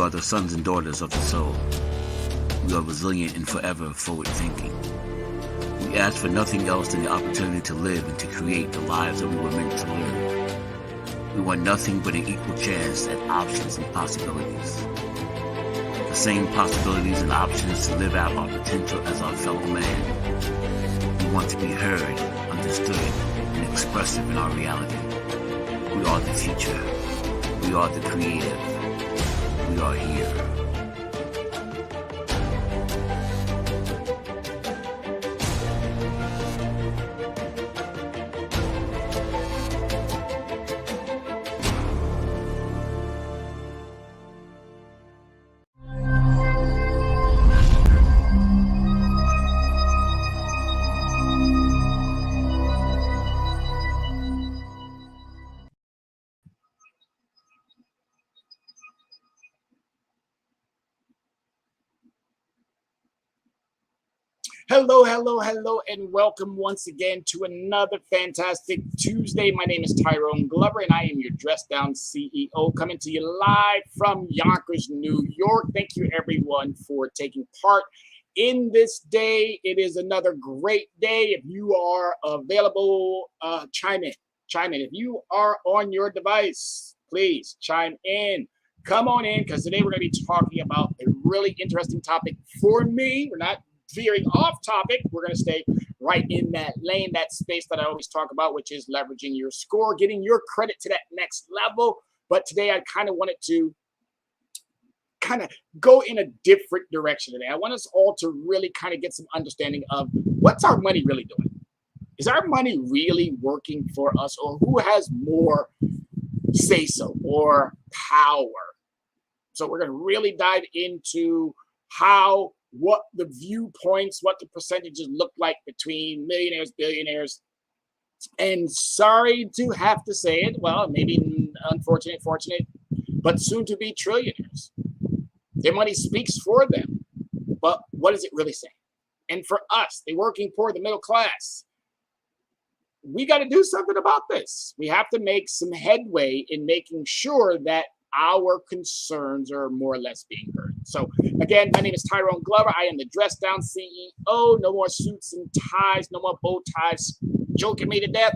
are the sons and daughters of the soul. We are resilient and forever forward-thinking. We ask for nothing else than the opportunity to live and to create the lives that we were meant to live. We want nothing but an equal chance at options and possibilities. The same possibilities and options to live out our potential as our fellow man. We want to be heard, understood, and expressive in our reality. We are the future. We are the creative. We are here. Hello, hello, hello, and welcome once again to another fantastic Tuesday. My name is Tyrone Glover, and I am your Dress Down CEO, coming to you live from Yonkers, New York. Thank you, everyone, for taking part in this day. It is another great day. If you are available, chime in. Chime in. If you are on your device, please chime in. Come on in, because today we're going to be talking about a really interesting topic for me. We're not veering off topic. We're going to stay right in that lane, that space that I always talk about, which is leveraging your score, getting your credit to that next level. But today I kind of wanted to go in a different direction today. I want us all to really kind of get some understanding of what's our money really doing. Is our money really working for us, or who has more say-so or power? So we're going to really dive into what the viewpoints, what the percentages look like between millionaires, billionaires, and sorry to have to say it, well, maybe unfortunate, fortunate, but soon to be trillionaires. Their money speaks for them, but what does it really say? And for us, the working poor, the middle class, we got to do something about this. We have to make some headway in making sure that our concerns are more or less being heard. So again, my name is Tyrone Glover. I am the Dress Down CEO. No more suits and ties, no more bow ties joking me to death.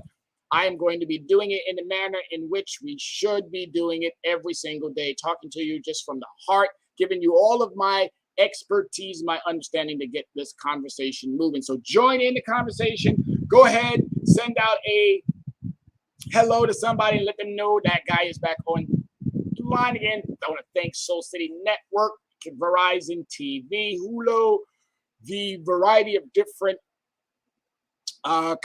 I am going to be doing it in the manner in which we should be doing it every single day, talking to you just from the heart, giving you all of my expertise, my understanding to get this conversation moving. So join in the conversation. Go ahead, send out a hello to somebody and let them know that guy is back on line again. I want to thank Soul City Network, Verizon TV, Hulu, the variety of different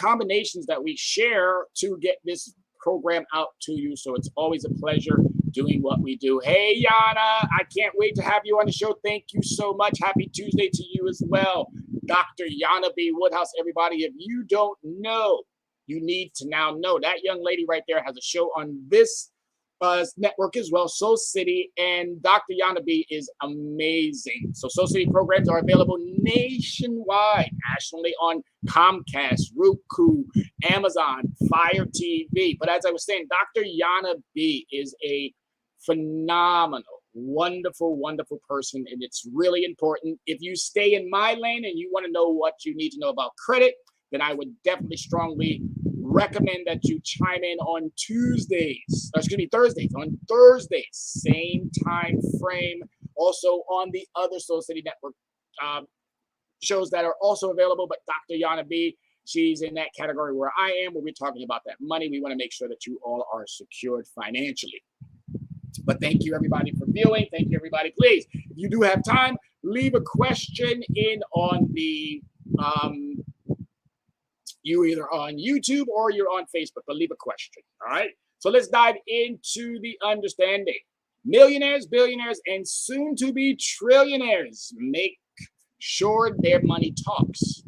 combinations that we share to get this program out to you. So it's always a pleasure doing what we do. Hey, Yana, I can't wait to have you on the show. Thank you so much. Happy Tuesday to you as well. Dr. Yana B. Woodhouse, everybody. If you don't know, you need to now know. That young lady right there has a show on this network as well, Soul City, and Dr. Yana B is amazing. So Soul City programs are available nationwide, nationally on Comcast, Roku, Amazon, Fire TV. But as I was saying, Dr. Yana B is a phenomenal, wonderful, wonderful person, and it's really important. If you stay in my lane and you want to know what you need to know about credit, then I would definitely strongly recommend that you chime in on Thursdays, on Thursdays, same time frame. Also on the other Soul City Network shows that are also available. But Dr. Yana B, she's in that category where I am, where we're talking about that money. We want to make sure that you all are secured financially. But thank you, everybody, for viewing. Thank you, everybody. Please, if you do have time, leave a question in on the you either on YouTube or you're on Facebook, but leave a question. All right. So let's dive into the understanding. Millionaires, billionaires, and soon to be trillionaires make sure their money talks.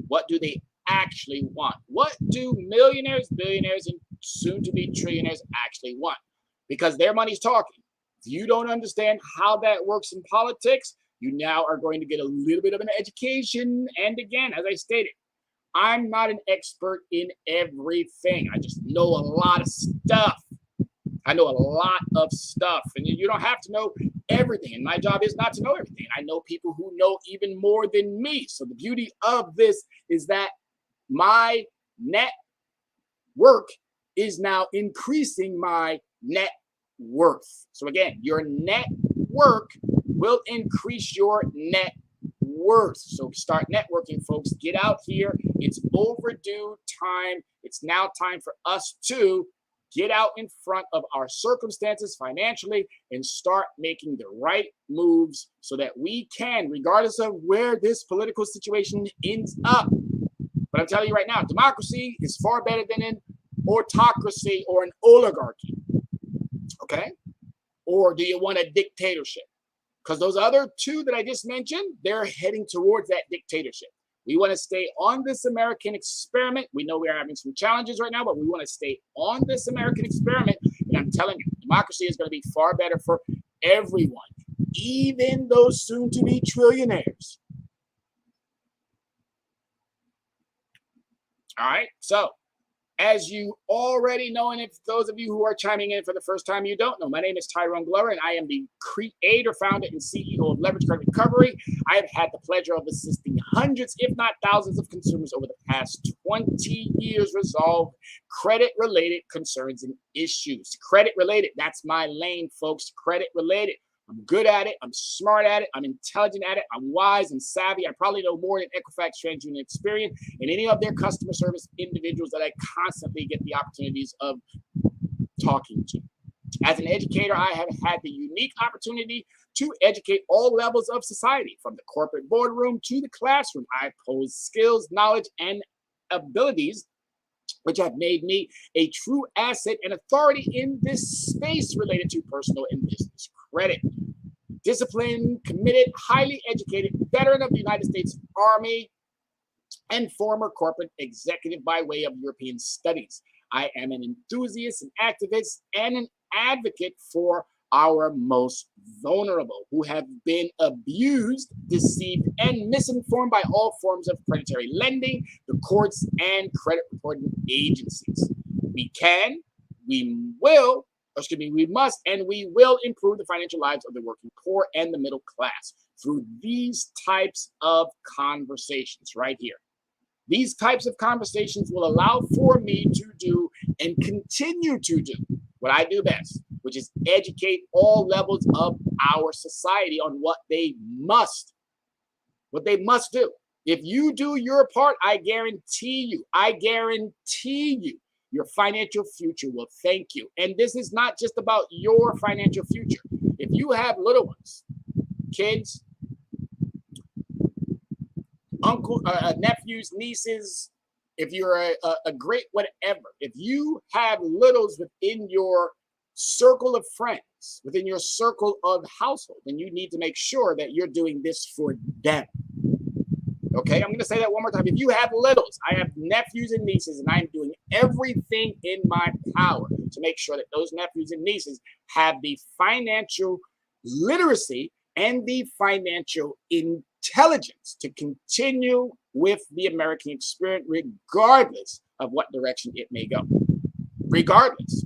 What do they actually want? What do millionaires, billionaires, and soon to be trillionaires actually want? Because their money's talking. If you don't understand how that works in politics, you now are going to get a little bit of an education. And again, as I stated, I'm not an expert in everything. I just know a lot of stuff. I know a lot of stuff. And you don't have to know everything. And my job is not to know everything. I know people who know even more than me. So the beauty of this is that my net work is now increasing my net worth. So again, your net work will increase your net worth. So start networking, folks. Get out here. It's overdue time. It's now time for us to get out in front of our circumstances financially and start making the right moves so that we can, regardless of where this political situation ends up. But I'm telling you right now, democracy is far better than an autocracy or an oligarchy. Okay? Or do you want a dictatorship? Because those other two that I just mentioned, they're heading towards that dictatorship. We want to stay on this American experiment. We know we are having some challenges right now, but we want to stay on this American experiment. And I'm telling you, democracy is going to be far better for everyone, even those soon-to-be trillionaires. All right, so as you already know, and if those of you who are chiming in for the first time you don't know, my name is Tyrone Glover, and I am the creator, founder, and CEO of Leverage Credit Recovery. I have had the pleasure of assisting hundreds, if not thousands, of consumers over the past 20 years resolve credit-related concerns and issues. Credit-related, that's my lane, folks. Credit-related. I'm good at it. I'm smart at it. I'm intelligent at it. I'm wise and savvy. I probably know more than Equifax, TransUnion, Experian, and any of their customer service individuals that I constantly get the opportunities of talking to. As an educator, I have had the unique opportunity to educate all levels of society, from the corporate boardroom to the classroom. I pose skills, knowledge, and abilities which have made me a true asset and authority in this space related to personal and business credit. Disciplined, committed, highly educated veteran of the United States Army and former corporate executive by way of European studies. I am an enthusiast, an activist, and an advocate for our most vulnerable who have been abused, deceived, and misinformed by all forms of predatory lending, the courts, and credit reporting agencies. We can, we will, we must, and we will improve the financial lives of the working poor and the middle class through these types of conversations right here. These types of conversations will allow for me to do and continue to do what I do best, which is educate all levels of our society on what they must do. If you do your part, I guarantee you, your financial future will thank you. And this is not just about your financial future. If you have little ones, kids, uncle, nephews, nieces, if you're a great whatever, if you have littles within your circle of friends, within your circle of household, then you need to make sure that you're doing this for them. Okay, I'm going to say that one more time. If you have littles, I have nephews and nieces, and I'm doing everything in my power to make sure that those nephews and nieces have the financial literacy and the financial intelligence to continue with the American experience, regardless of what direction it may go. Regardless.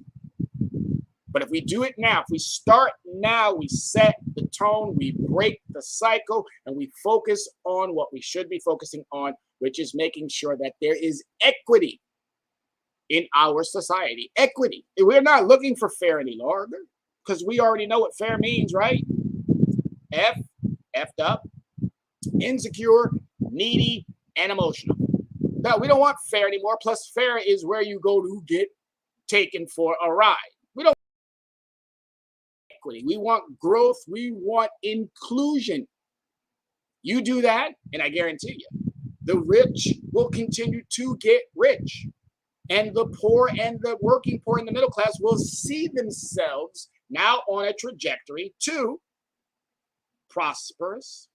But if we do it now, if we start now, we set the tone, we break the cycle, and we focus on what we should be focusing on, which is making sure that there is equity in our society. Equity. We're not looking for fair any longer, because we already know what fair means, right? Effed up, insecure, needy, and emotional. No, we don't want fair anymore. Plus, fair is where you go to get taken for a ride. We don't want equity. We want growth. We want inclusion. You do that, and I guarantee you, the rich will continue to get rich. And the poor and the working poor and the middle class will see themselves now on a trajectory to prosperous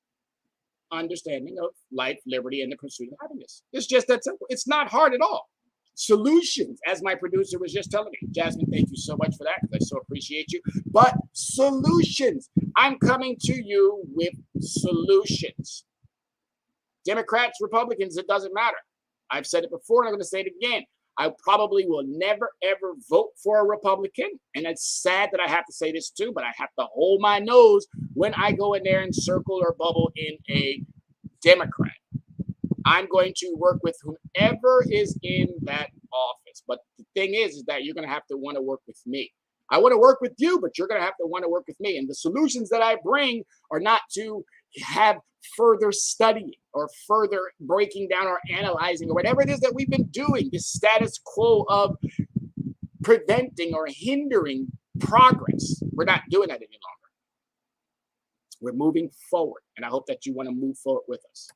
understanding of life, liberty, and the pursuit of happiness. It's just that simple. It's not hard at all. Solutions, as my producer was just telling me. Jasmine, thank you so much for that, because I so appreciate you. But solutions. I'm coming to you with solutions. Democrats, Republicans, it doesn't matter. I've said it before, and I'm going to say it again. I probably will never, ever vote for a Republican. And it's sad that I have to say this too, but I have to hold my nose when I go in there and circle or bubble in a Democrat. I'm going to work with whomever is in that office. But the thing is that you're going to have to want to work with me. I want to work with you, but you're going to have to want to work with me. And the solutions that I bring are not to have further studying or further breaking down or analyzing or whatever it is that we've been doing, this status quo of preventing or hindering progress. We're not doing that any longer. We're moving forward, and I hope that you want to move forward with us.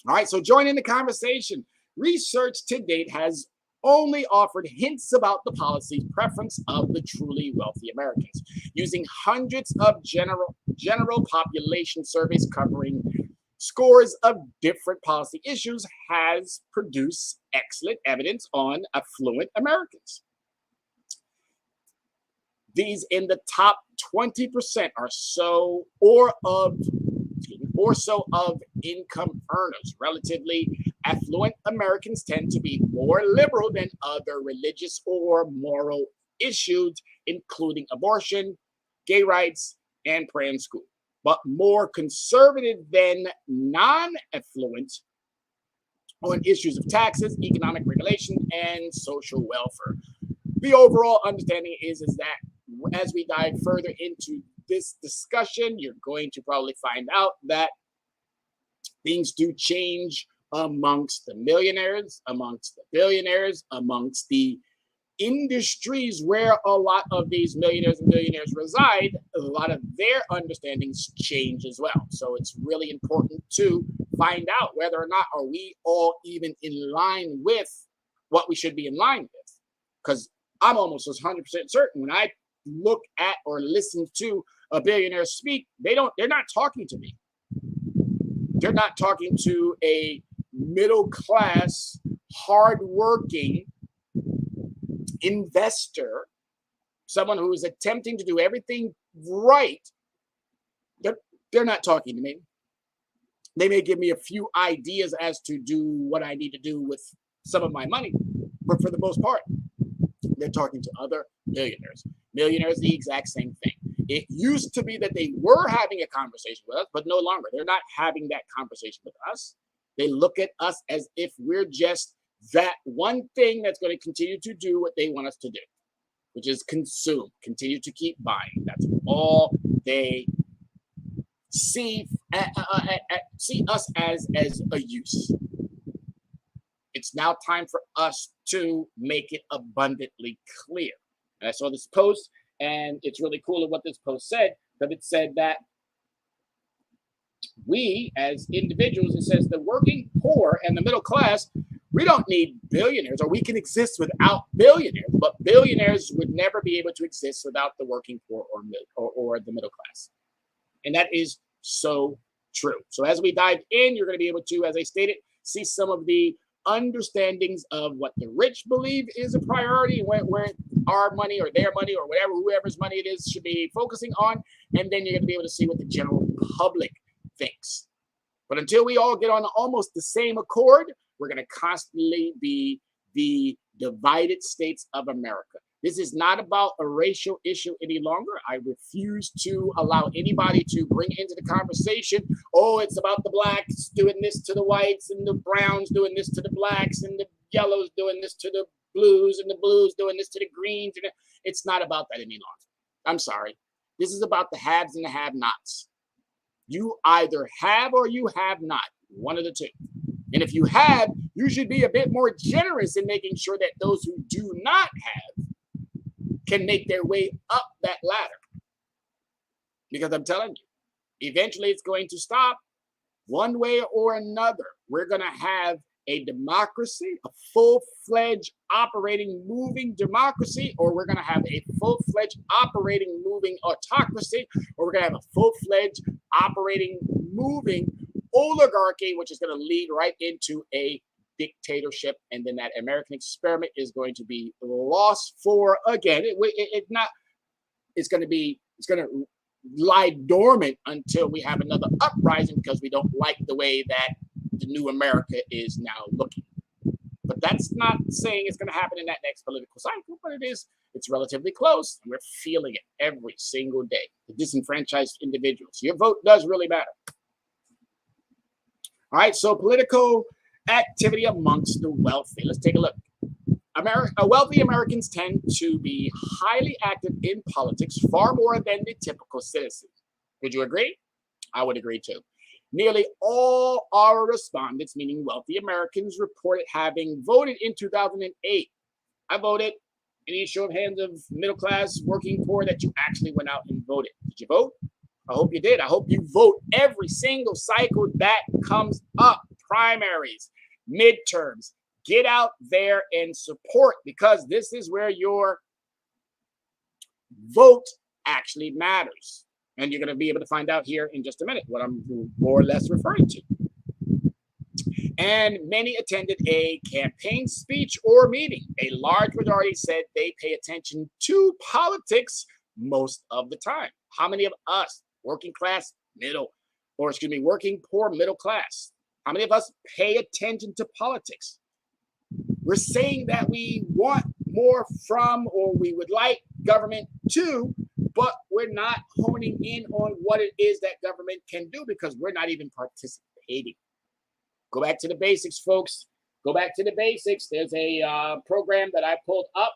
All right, so join in the conversation. Research to date has only offered hints about the policy preference of the truly wealthy Americans, using hundreds of general population surveys covering scores of different policy issues has produced excellent evidence on affluent Americans. These in the top 20% are so of income earners. Relatively affluent Americans tend to be more liberal than other religious or moral issues, including abortion, gay rights, and prayer in school, but more conservative than non-affluent on issues of taxes, economic regulation, and social welfare. The overall understanding is that as we dive further into this discussion, you're going to probably find out that things do change amongst the millionaires, amongst the billionaires, amongst the industries where a lot of these millionaires and billionaires reside. A lot of their understandings change as well. So it's really important to find out whether or not are we all even in line with what we should be in line with. Because I'm almost 100% certain when I look at or listen to a billionaire speak, they're not talking to me. They're not talking to a middle class, hardworking investor, someone who is attempting to do everything right. They're not talking to me. They may give me a few ideas as to do what I need to do with some of my money, but for the most part, they're talking to other millionaires. Millionaires, the exact same thing. It used to be that they were having a conversation with us, but no longer. They're not having that conversation with us. They look at us as if we're just that one thing that's going to continue to do what they want us to do, which is consume, continue to keep buying. That's all they see us as a use. It's now time for us to make it abundantly clear. And I saw this post, and it's really cool what this post said, but it said that we as individuals, it says the working poor and the middle class, we don't need billionaires, or we can exist without billionaires, but billionaires would never be able to exist without the working poor or the middle class. And that is so true. So as we dive in, you're going to be able to, as I stated, see some of the understandings of what the rich believe is a priority, where our money or their money or whoever's money it is should be focusing on. And then you're going to be able to see what the general public thinks. But until we all get on almost the same accord, we're going to constantly be the divided states of America. This is not about a racial issue any longer. I refuse to allow anybody to bring into the conversation, oh, it's about the blacks doing this to the whites and the browns doing this to the blacks and the yellows doing this to the blues and the blues doing this to the greens. It's not about that any longer. I'm sorry. This is about the haves and the have-nots. You either have or you have not, one of the two. And if you have, you should be a bit more generous in making sure that those who do not have can make their way up that ladder. Because I'm telling you, eventually it's going to stop one way or another. We're going to have a democracy, a full-fledged operating, moving democracy, or we're going to have a full-fledged operating, moving autocracy, or we're going to have a full-fledged operating, moving oligarchy, which is going to lead right into a dictatorship, and then that American experiment is going to be lost for again. It's going to lie dormant until we have another uprising because we don't like the way that the new America is now looking. but that's not saying it's going to happen in that next political cycle, but it's relatively close, and we're feeling it every single day. The disenfranchised individuals. Your vote does really matter. All right, so political activity amongst the wealthy. Let's take a look. Wealthy Americans tend to be highly active in politics, far more than the typical citizen. Would you agree? I would agree too. Nearly all our respondents, meaning wealthy Americans, reported having voted in 2008. I voted. Any show of hands of middle class, working poor that you actually went out and voted? Did you vote? I hope you did. I hope you vote every single cycle that comes up. Primaries, midterms. Get out there and support, because this is where your vote actually matters. And you're going to be able to find out here in just a minute what I'm more or less referring to. And many attended a campaign speech or meeting. A large majority said they pay attention to politics most of the time. How many of us, working poor, middle class, how many of us pay attention to politics? We're saying that we want more from, or we would like government to, but we're not honing in on what it is that government can do, because we're not even participating. Go back to the basics, folks. Go back to the basics. There's a program that I pulled up,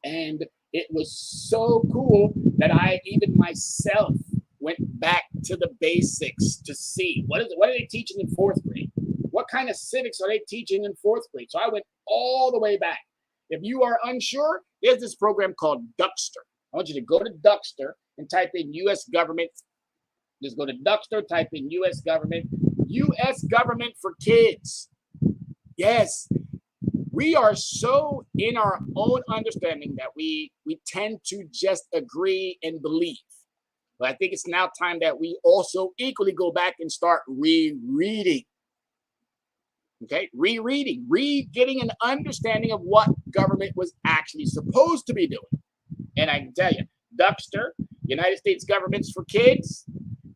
and it was so cool that I even myself went back to the basics to see what are they teaching in fourth grade? What kind of civics are they teaching in fourth grade? So I went all the way back. If you are unsure, there's this program called Duckster. I want you to go to Duckster and type in U.S. government. Just go to Duckster, type in U.S. government. U.S. government for kids. Yes, we are so in our own understanding that we tend to just agree and believe. But I think it's now time that we also equally go back and start rereading. Okay, rereading, getting an understanding of what government was actually supposed to be doing. And I can tell you, Duckster, United States Governments for Kids,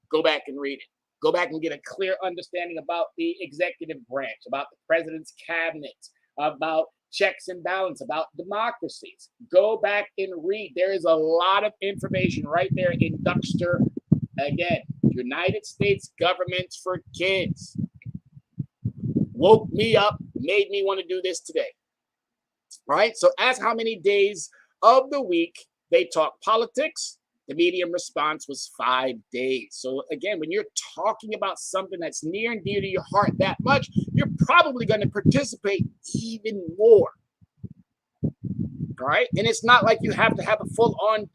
go back and read it. Go back and get a clear understanding about the executive branch, about the president's cabinet, about checks and balance, about democracies. Go back and read. There is a lot of information right there in Duckster. Again, United States Governments for Kids. Woke me up, made me want to do this today. Right? So ask how many days of the week they talk politics. The median response was 5 days. So again, when you're talking about something that's near and dear to your heart that much, you're probably going to participate even more. All right? And it's not like you have to have a full-on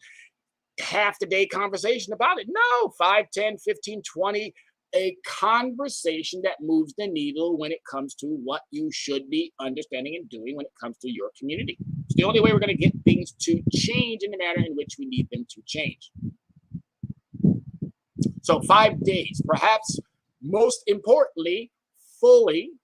half the day conversation about it. No, 5, 10, 15, 20, a conversation that moves the needle when it comes to what you should be understanding and doing when it comes to your community. It's the only way we're going to get things to change in the manner in which we need them to change. So 5 days, perhaps most importantly, fully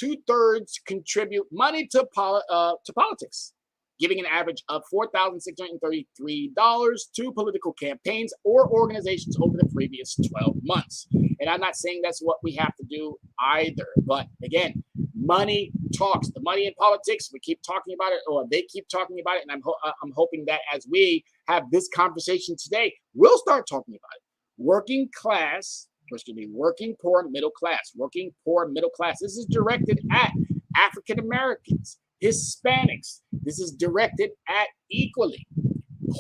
2/3 contribute money to politics, giving an average of $4,633 to political campaigns or organizations over the previous 12 months. And I'm not saying that's what we have to do either. But again, money talks. The money in politics, we keep talking about it, or they keep talking about it. And I'm hoping that as we have this conversation today, we'll start talking about it. Working class, which should be working poor, middle class. Working poor, middle class. This is directed at African Americans, Hispanics. This is directed at equally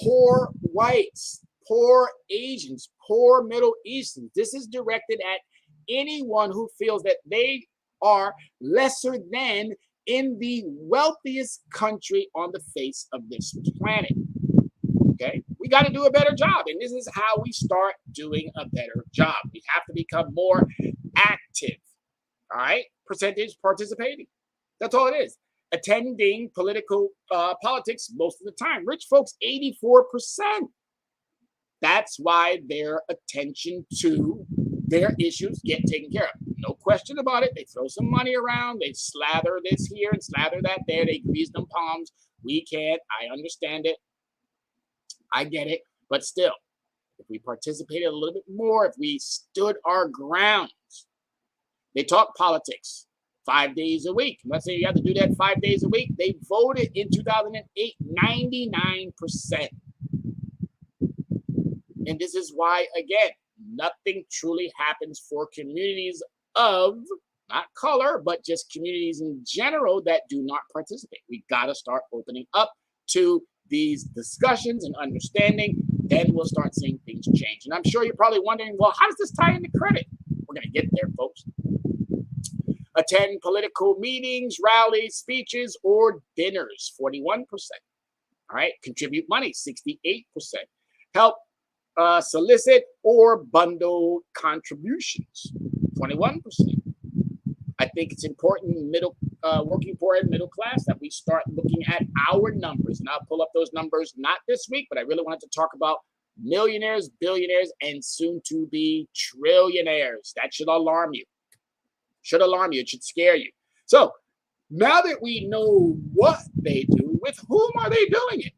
poor whites, poor Asians, poor Middle Easterns. This is directed at anyone who feels that they are lesser than in the wealthiest country on the face of this planet. Okay, we got to do a better job, and this is how we start doing a better job. We have to become more active. All right, percentage participating. That's all it is. Attending political politics most of the time. Rich folks, 84%. That's why their attention to their issues get taken care of. No question about it. They throw some money around. They slather this here and slather that there. They grease them palms. We can't. I understand it. I get it. But still, if we participated a little bit more, if we stood our grounds, they talk politics. 5 days a week. Let's say you have to do that 5 days a week. They voted in 2008, 99%. And this is why, again, nothing truly happens for communities of, not color, but just communities in general that do not participate. We got to start opening up to these discussions and understanding. Then we'll start seeing things change. And I'm sure you're probably wondering, well, how does this tie into credit? We're going to get there, folks. Attend political meetings, rallies, speeches, or dinners, 41%. All right. Contribute money, 68%. Help solicit or bundle contributions, 21%. I think it's important, working poor and middle class, that we start looking at our numbers. And I'll pull up those numbers not this week, but I really wanted to talk about millionaires, billionaires, and soon to be trillionaires. That should alarm you. Should alarm you. It should scare you. So now that we know what they do, with whom are they doing it?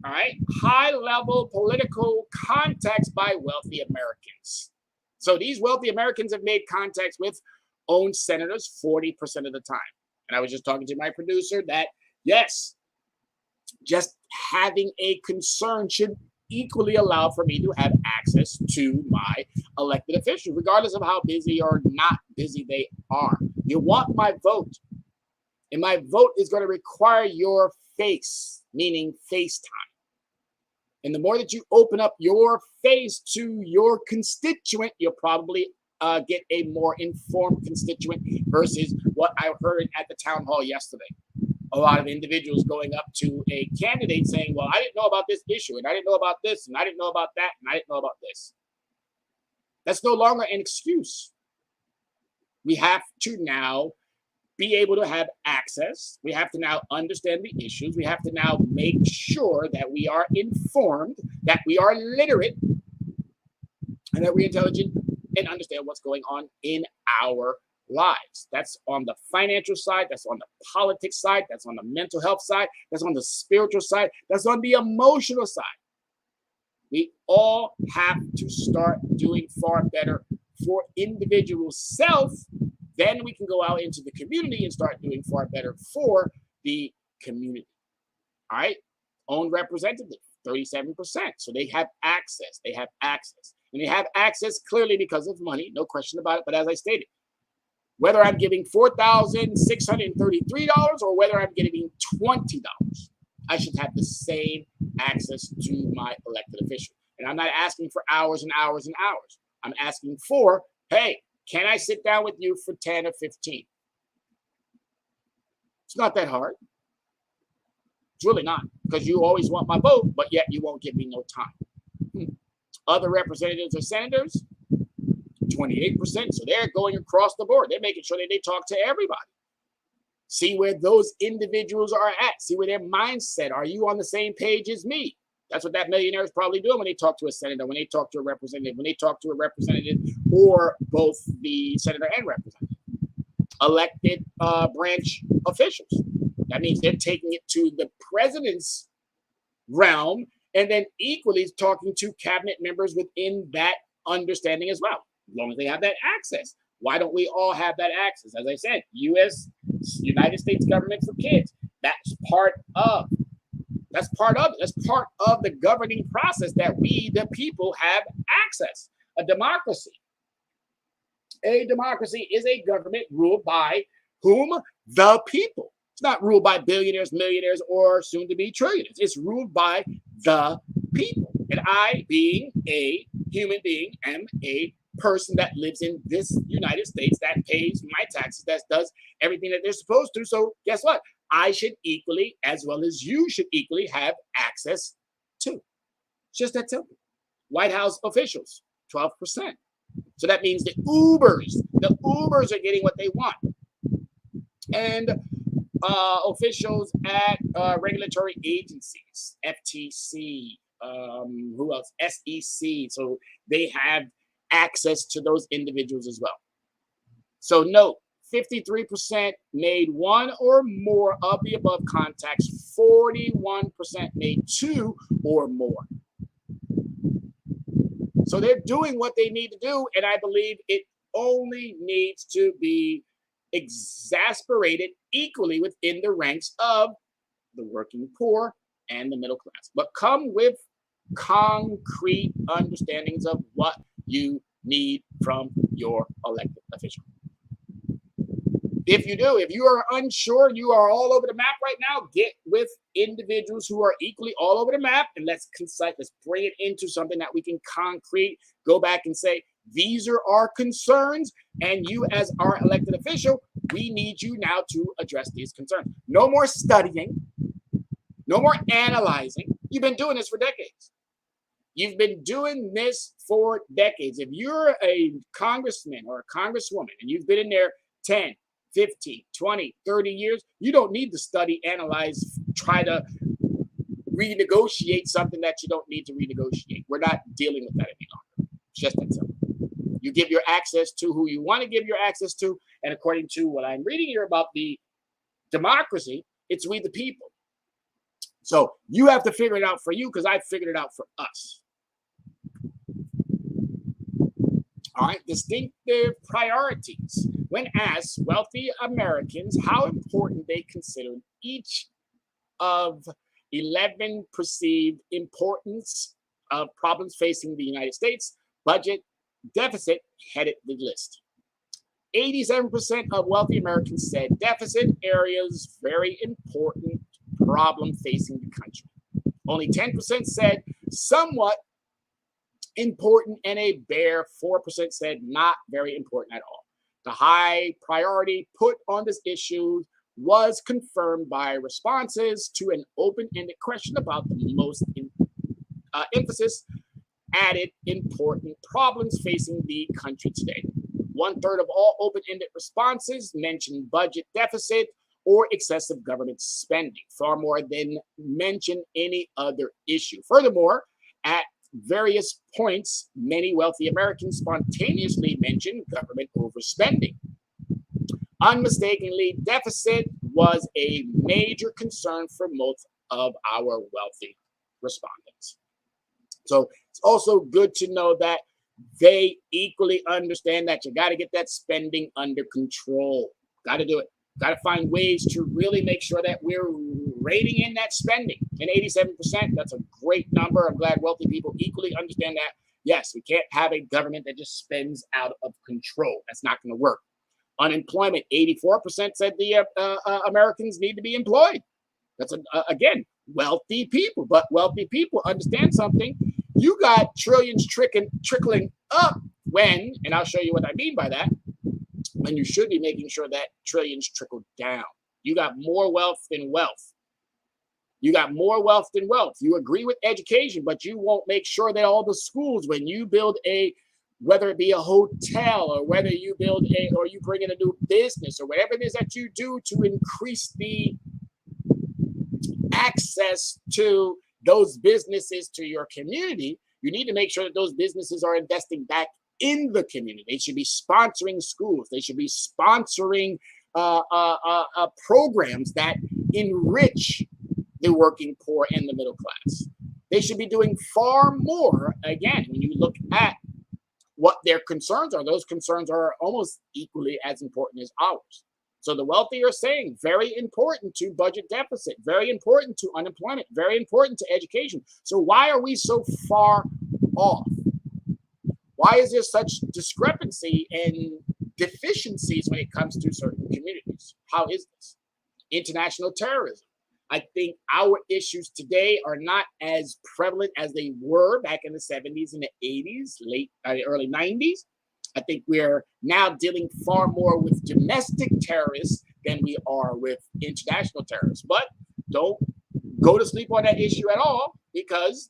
All right. High-level political contacts by wealthy Americans. So these wealthy Americans have made contacts with own senators 40% of the time. And I was just talking to my producer that, yes, just having a concern should equally allow for me to have access to my elected officials, regardless of how busy or not busy they are. You want my vote. And my vote is going to require your face, meaning FaceTime. And the more that you open up your face to your constituent, you'll probably get a more informed constituent versus what I heard at the town hall yesterday. A lot of individuals going up to a candidate saying, well, I didn't know about this issue, and I didn't know about this, and I didn't know about that, and I didn't know about this. That's no longer an excuse. We have to now be able to have access. We have to now understand the issues. We have to now make sure that we are informed, that we are literate, and that we're intelligent and understand what's going on in our lives. That's on the financial side. That's on the politics side. That's on the mental health side. That's on the spiritual side. That's on the emotional side. We all have to start doing far better for individual self. Then we can go out into the community and start doing far better for the community. All right. Own representative, 37%. So they have access. They have access. And they have access clearly because of money, no question about it. But as I stated, whether I'm giving $4,633 or whether I'm giving $20, I should have the same access to my elected official. And I'm not asking for hours and hours and hours. I'm asking for, hey, can I sit down with you for 10 or 15? It's not that hard. It's really not, because you always want my vote, but yet you won't give me no time. Other representatives or senators, 28%. So they're going across the board. They're making sure that they talk to everybody. See where those individuals are at. See where their mindset. Are you on the same page as me? That's what that millionaire is probably doing when they talk to a senator, when they talk to a representative, when they talk to a representative or both the senator and representative. Elected branch officials. That means they're taking it to the president's realm and then equally talking to cabinet members within that understanding as well, as long as they have that access. Why don't we all have that access? As I said, United States government for kids. That's part of the governing process, that we, the people, have access. A democracy. A democracy is a government ruled by whom? The people. It's not ruled by billionaires, millionaires, or soon to be trillionaires. It's ruled by the people. And I, being a human being, am a person that lives in this United States, that pays my taxes, that does everything that they're supposed to. So guess what? I should equally, as well as you should equally, have access to. It's just that simple. White House officials, 12%. So that means the Ubers are getting what they want. And officials at regulatory agencies, FTC, who else? SEC. So they have access to those individuals as well. So note, 53% made one or more of the above contacts. 41% made two or more. So they're doing what they need to do, and I believe it only needs to be exasperated equally within the ranks of the working poor and the middle class, but come with concrete understandings of what you need from your elected official. If you do, if you are unsure, you are all over the map right now, get with individuals who are equally all over the map, and let's bring it into something that we can concrete, go back and say, these are our concerns, and you as our elected official, we need you now to address these concerns. No more studying, no more analyzing. You've been doing this for decades. You've been doing this for decades. If you're a congressman or a congresswoman and you've been in there 10, 15, 20, 30 years, you don't need to study, analyze, try to renegotiate something that you don't need to renegotiate. We're not dealing with that any longer. It's just that simple. You give your access to who you want to give your access to, and according to what I'm reading here about the democracy, it's we the people. So you have to figure it out for you, because I figured it out for us. All right, distinctive priorities. When asked wealthy Americans how important they consider each of 11 perceived importance of problems facing the United States, budget deficit headed the list. 87% of wealthy Americans said deficit areas very important problem facing the country. Only 10% said somewhat important, and a bare 4% said not very important at all. The high priority put on this issue was confirmed by responses to an open-ended question about the most emphasis added important problems facing the country today. 1/3 of all open-ended responses mentioned budget deficit or excessive government spending, far more than mention any other issue. Furthermore, at various points, many wealthy Americans spontaneously mentioned government overspending. Unmistakably, deficit was a major concern for most of our wealthy respondents. So it's also good to know that they equally understand that you got to get that spending under control. Got to do it. Got to find ways to really make sure that we're rating in that spending. And 87%, that's a great number. I'm glad wealthy people equally understand that. Yes, we can't have a government that just spends out of control. That's not going to work. Unemployment, 84% said the Americans need to be employed. That's, again, wealthy people. But wealthy people understand something. You got trillions trickling up when, and I'll show you what I mean by that, when you should be making sure that trillions trickle down. You got more wealth than wealth. You got more wealth than wealth. You agree with education, but you won't make sure that all the schools, when you build whether it be a hotel or whether you build or you bring in a new business or whatever it is that you do to increase the access to those businesses to your community, you need to make sure that those businesses are investing back in the community. They should be sponsoring schools. They should be sponsoring programs that enrich the working poor and the middle class. They should be doing far more. Again, when you look at what their concerns are, those concerns are almost equally as important as ours. So the wealthy are saying very important to budget deficit, very important to unemployment, very important to education. So why are we so far off? Why is there such discrepancy and deficiencies when it comes to certain communities? How is this? International terrorism. I think our issues today are not as prevalent as they were back in the 70s and the 80s, early 90s. I think we're now dealing far more with domestic terrorists than we are with international terrorists. But don't go to sleep on that issue at all, because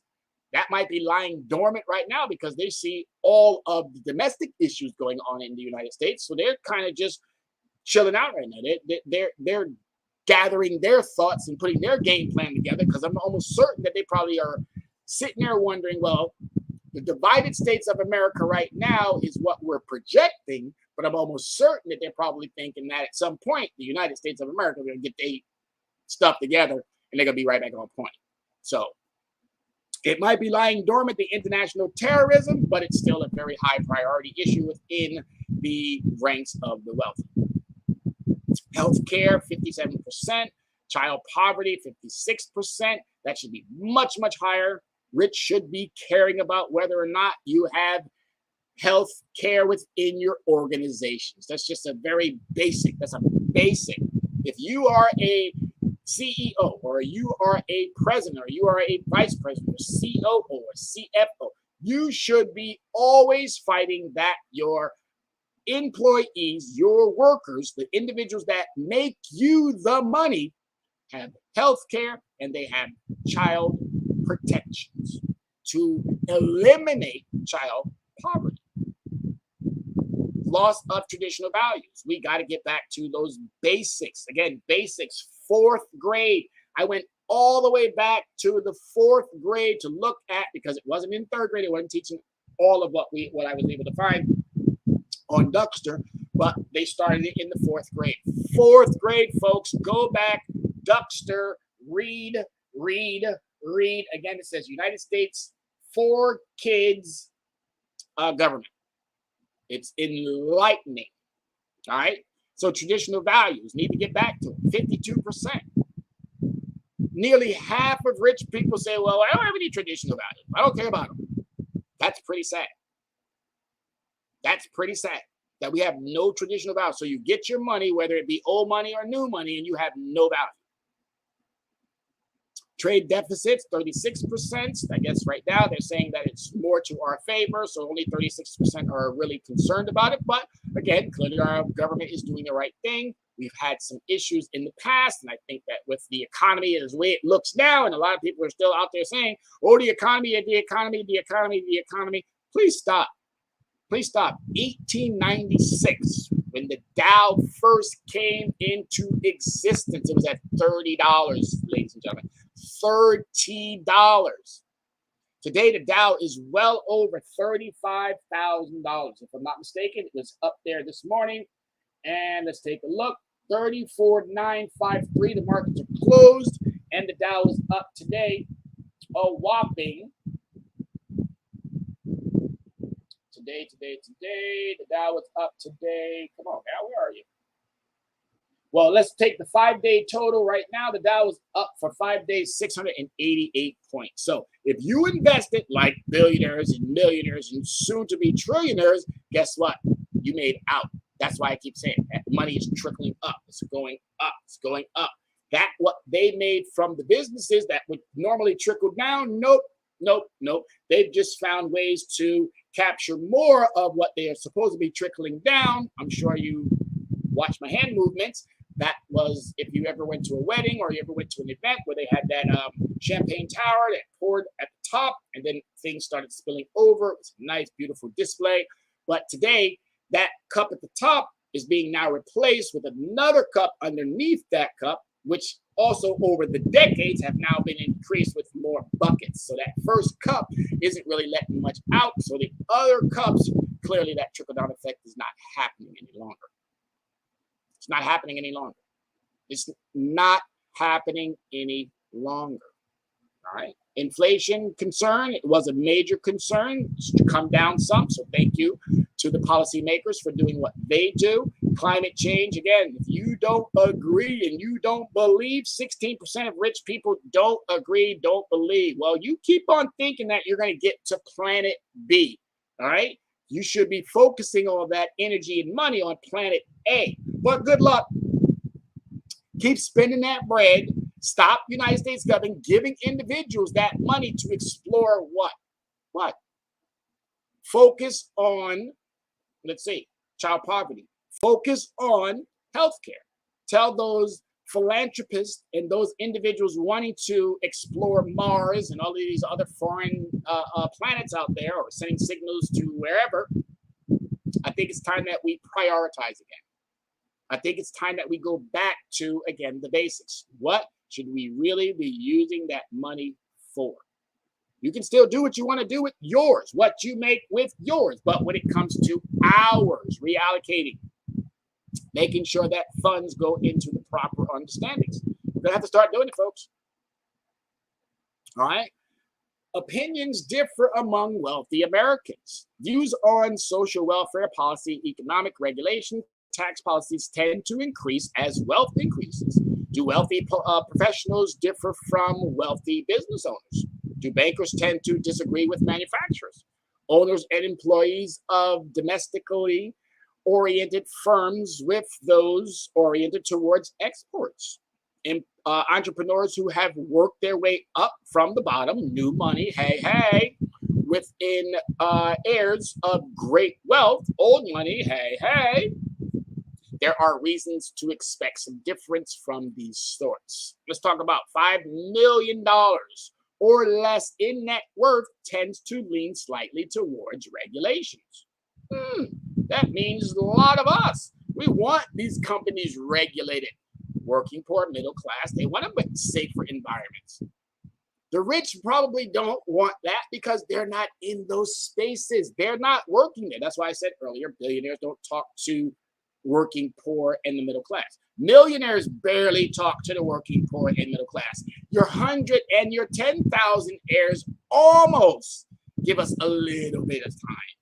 that might be lying dormant right now because they see all of the domestic issues going on in the United States. So they're kind of just chilling out right now. They're gathering their thoughts and putting their game plan together, because I'm almost certain that they probably are sitting there wondering, well, the divided states of America right now is what we're projecting, but I'm almost certain that they're probably thinking that at some point, the United States of America are going to get their stuff together and they're going to be right back on point. So it might be lying dormant, the international terrorism, but it's still a very high priority issue within the ranks of the wealthy. Healthcare, 57%. Child poverty, 56%. That should be much, much higher. Rich should be caring about whether or not you have health care within your organizations. That's just a very basic. That's a basic. If you are a CEO or you are a president or you are a vice president or COO or CFO, you should be always fighting that your employees, your workers, the individuals that make you the money have health care and they have child protections to eliminate child poverty. Loss of traditional values. We got to get back to those basics. Again, basics, fourth grade. I went all the way back to the fourth grade to look at, because it wasn't in third grade. It wasn't teaching all of what I was able to find on Duckster, but they started it in the fourth grade. Fourth grade, folks, go back, Duckster, read. Again, it says United States for Kids government. It's enlightening. All right. So traditional values need to get back to it. 52%. Nearly half of rich people say, well, I don't have any traditional values. I don't care about them. That's pretty sad. That's pretty sad that we have no traditional values. So you get your money, whether it be old money or new money, and you have no value. Trade deficits, 36%. I guess right now they're saying that it's more to our favor, so only 36% are really concerned about it. But again, clearly our government is doing the right thing. We've had some issues in the past, and I think that with the economy as the way it looks now, and a lot of people are still out there saying, oh, the economy, the economy, the economy, the economy. Please stop. Please stop. 1896, when the Dow first came into existence, it was at $30, ladies and gentlemen. $30. Today, the Dow is well over $35,000. If I'm not mistaken, it was up there this morning. And let's take a look. 34,953. The markets are closed, and the Dow is up today a whopping. Today. The Dow is up today. Come on, now, where are you? Well, let's take the 5-day total right now. The Dow is up for 5 days, 688 points. So if you invested like billionaires and millionaires and soon to be trillionaires, guess what? You made out. That's why I keep saying that money is trickling up. It's going up. It's going up. That what they made from the businesses that would normally trickle down? Nope. They've just found ways to capture more of what they are supposed to be trickling down. I'm sure you watch my hand movements. That was if you ever went to a wedding or you ever went to an event where they had that champagne tower that poured at the top and then things started spilling over. It was a nice, beautiful display. But today, that cup at the top is being now replaced with another cup underneath that cup, which also over the decades have now been increased with more buckets. So that first cup isn't really letting much out. So the other cups, clearly that trickle-down effect is not happening any longer. It's not happening any longer. It's not happening any longer. All right. Inflation concern, it was a major concern. It's come down some. So thank you to the policymakers for doing what they do. Climate change, again, if you don't agree and you don't believe, 16% of rich people don't agree, don't believe. Well, you keep on thinking that you're going to get to planet B. All right. You should be focusing all that energy and money on planet A. But good luck. Keep spending that bread. Stop United States government giving individuals that money to explore what? What? Focus on, let's see, child poverty. Focus on healthcare. Tell those philanthropists and those individuals wanting to explore Mars and all of these other foreign planets out there or sending signals to wherever, I think it's time that we prioritize again. I think it's time that we go back to, again, the basics. What should we really be using that money for? You can still do what you want to do with yours, what you make with yours. But when it comes to ours, reallocating, making sure that funds go into the proper understandings. We're going to have to start doing it, folks. All right. Opinions differ among wealthy Americans. Views on social welfare policy, economic regulation, tax policies tend to increase as wealth increases? Do wealthy professionals differ from wealthy business owners? Do bankers tend to disagree with manufacturers? Owners and employees of domestically oriented firms with those oriented towards exports? Entrepreneurs who have worked their way up from the bottom, new money, hey, within heirs of great wealth, old money, hey. There are reasons to expect some difference from these sorts. Let's talk about $5 million or less in net worth tends to lean slightly towards regulations. That means a lot of us. We want these companies regulated. Working poor, middle class, they want to safer environments. The rich probably don't want that because they're not in those spaces. They're not working there. That's why I said earlier, billionaires don't talk to working poor and the middle class. Millionaires barely talk to the working poor and middle class. Your 100 and your 10,000 heirs almost give us a little bit of time.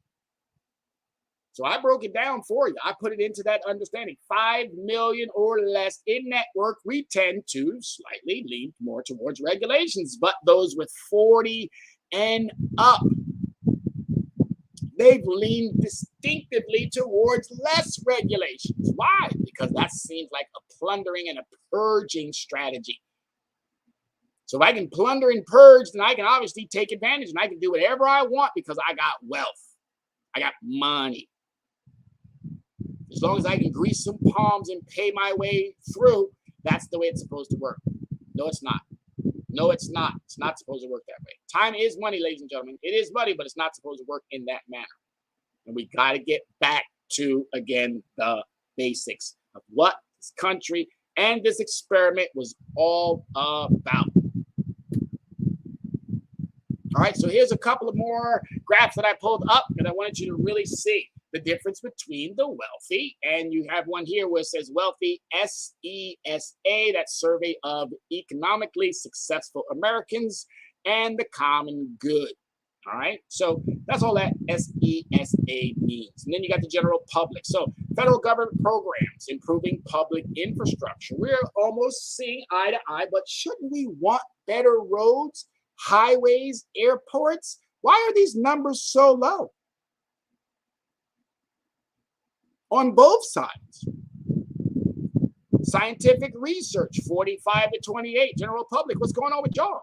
So I broke it down for you. I put it into that understanding. 5 million or less in net worth, we tend to slightly lean more towards regulations. But those with 40 and up, they've leaned distinctively towards less regulations. Why? Because that seems like a plundering and a purging strategy. So if I can plunder and purge, then I can obviously take advantage and I can do whatever I want because I got wealth. I got money. As long as I can grease some palms and pay my way through, that's the way it's supposed to work. No, it's not. No, it's not. It's not supposed to work that way. Time is money, ladies and gentlemen. It is money, but it's not supposed to work in that manner. And we got to get back to, again, the basics of what this country and this experiment was all about. All right, so here's a couple of more graphs that I pulled up, and I wanted you to really see the difference between the wealthy, and you have one here where it says wealthy, SESA, that survey of economically successful Americans, and the common good. All right, so that's all that SESA means. And then you got the general public. So federal government programs, improving public infrastructure. We're almost seeing eye to eye, but shouldn't we want better roads, highways, airports? Why are these numbers so low? On both sides. Scientific research, 45 to 28. General public, what's going on with y'all?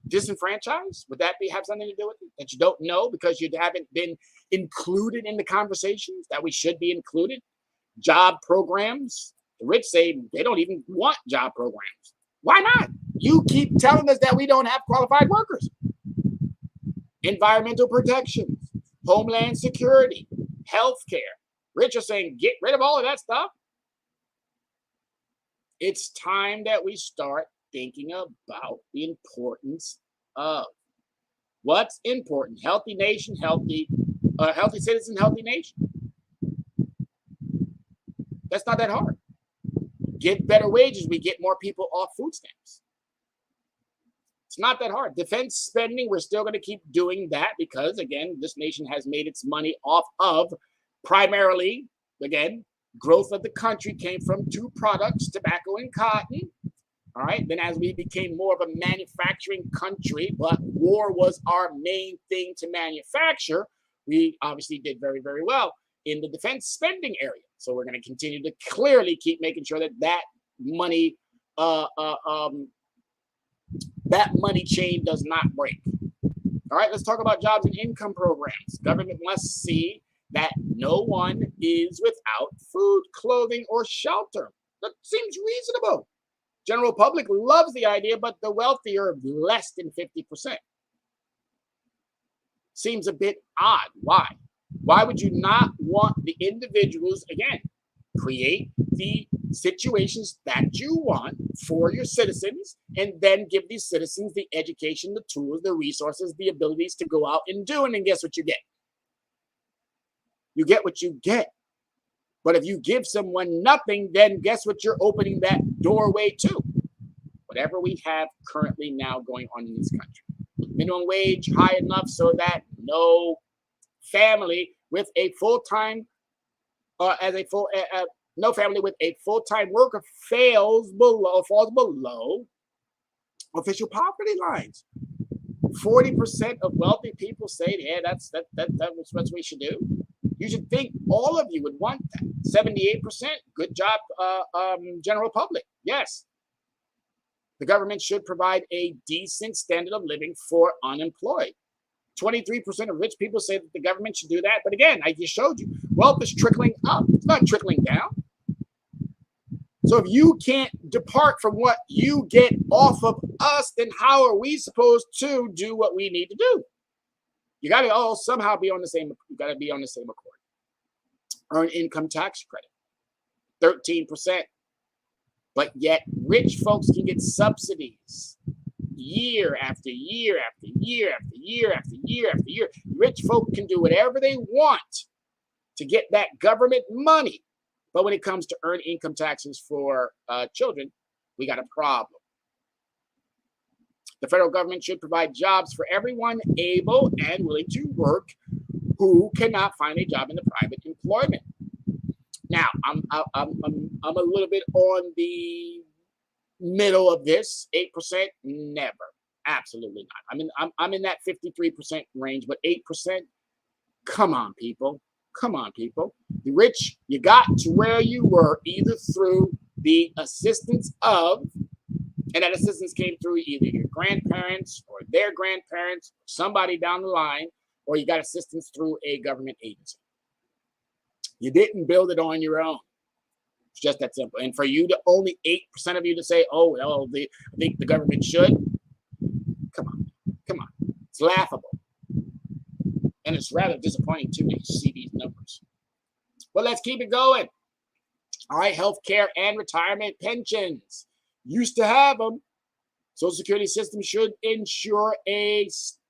Disenfranchised? Would that have something to do with it? That you don't know because you haven't been included in the conversations that we should be included? Job programs. The rich say they don't even want job programs. Why not? You keep telling us that we don't have qualified workers. Environmental protections, homeland security, healthcare. Rich are saying, get rid of all of that stuff. It's time that we start thinking about the importance of what's important. Healthy nation, healthy citizen, healthy nation. That's not that hard. Get better wages, we get more people off food stamps. It's not that hard. Defense spending, we're still going to keep doing that because, again, this nation has made its money off of primarily, again, growth of the country came from two products, tobacco and cotton. All right. Then as we became more of a manufacturing country, but war was our main thing to manufacture, we obviously did very, very well in the defense spending area. So we're going to continue to clearly keep making sure that that money chain does not break. All right, let's talk about jobs and income programs. Government must see that no one is without food, clothing, or shelter. That seems reasonable. General public loves the idea, but the wealthy are less than 50%. Seems a bit odd. Why? Why would you not want the individuals, again, create the situations that you want for your citizens and then give these citizens the education, the tools, the resources, the abilities to go out and do it? And guess what you get? You get what you get. But if you give someone nothing, then guess what you're opening that doorway to? Whatever we have currently now going on in this country. Minimum wage high enough so that no family with a full-time as a full no family with a full-time worker falls below official poverty lines. 40% of wealthy people say, yeah, that's what we should do. You should think all of you would want that. 78%, good job, general public. Yes. The government should provide a decent standard of living for unemployed. 23% of rich people say that the government should do that. But again, I just showed you, wealth is trickling up. It's not trickling down. So if you can't depart from what you get off of us, then how are we supposed to do what we need to do? You got to somehow be on the same. You got to be on the same accord. Earned income tax credit, 13%. But yet, rich folks can get subsidies year after year after year after year after year after year. Rich folk can do whatever they want to get that government money. But when it comes to earned income taxes for children, we got a problem. The federal government should provide jobs for everyone able and willing to work who cannot find a job in the private employment. Now, I'm a little bit on the middle of this. 8%, never, absolutely not. I'm in that 53% range, but 8%, come on, people. Come on, people. The rich, you got to where you were either through the assistance of, and that assistance came through either your grandparents or their grandparents, somebody down the line, or you got assistance through a government agency. You didn't build it on your own. It's just that simple. And for you to only 8% of you to say, oh, well, I think the government should. Come on. Come on. It's laughable. And it's rather disappointing, too, to see these numbers. But let's keep it going. All right, healthcare and retirement pensions. Used to have them. Social Security system should ensure a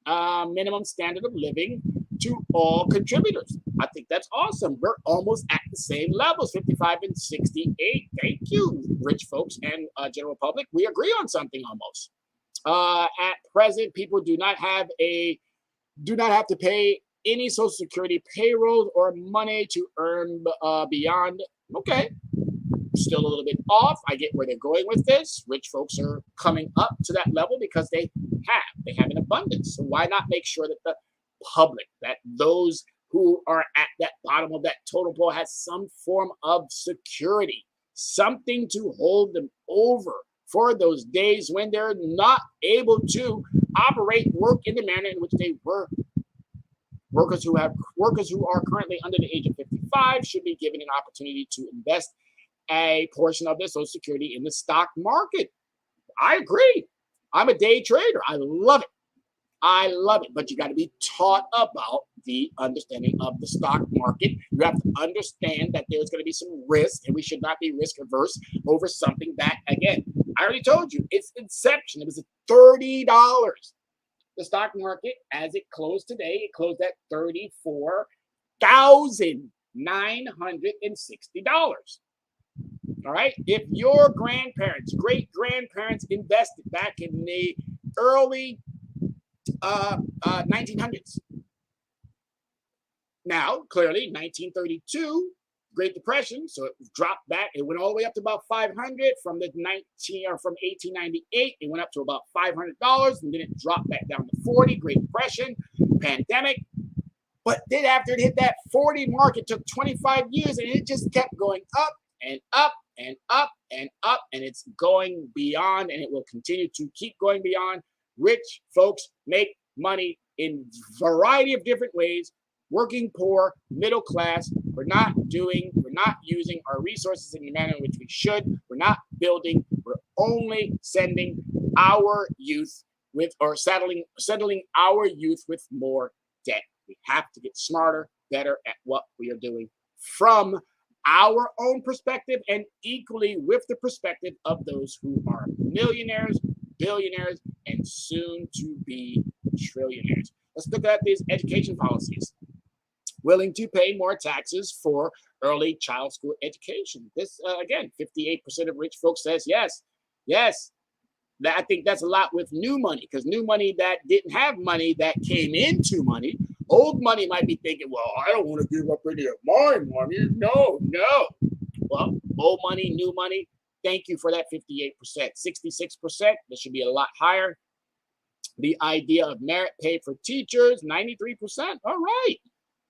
minimum standard of living to all contributors. I think that's awesome. We're almost at the same levels, 55 and 68. Thank you, rich folks and general public. We agree on something almost. At present, people do not have to pay any Social Security payroll or money to earn beyond. Okay, still a little bit off. I get where they're going with this. Rich folks are coming up to that level because they have an abundance. So why not make sure that the public, that those who are at that bottom of that total pool has some form of security, something to hold them over for those days when they're not able to operate, work in the manner in which they were. Workers who are currently under the age of 55 should be given an opportunity to invest a portion of their Social Security in the stock market. I agree. I'm a day trader. I love it. I love it. But you got to be taught about the understanding of the stock market. You have to understand that there's going to be some risk, and we should not be risk averse over something that, again, I already told you, it's inception. It was $30. The stock market, as it closed today, it closed at $34,960. All right. If your grandparents, great grandparents invested back in the early 1900s. Now, clearly, 1932, Great Depression, so it dropped back. It went all the way up to about 500 from 1898. It went up to about $500, and then it dropped back down to 40. Great Depression, pandemic. But then after it hit that 40 mark, it took 25 years, and it just kept going up and up and up and up, and it's going beyond, and it will continue to keep going beyond. Rich folks make money in a variety of different ways. Working poor, middle class, we're not using our resources in the manner in which we should. We're not building. We're only sending our youth settling our youth with more debt. We have to get smarter, better at what we are doing from our own perspective, and equally with the perspective of those who are millionaires, billionaires, and soon to be trillionaires. Let's look at these education policies. Willing to pay more taxes for early child school education. This, again, 58% of rich folks says yes. Yes. I think that's a lot with new money, because new money that didn't have money that came into money Old money might be thinking, well, I don't want to give up any of my money. No, no. Well, old money, new money, thank you for that 58%. 66%, this should be a lot higher. The idea of merit pay for teachers, 93%. All right.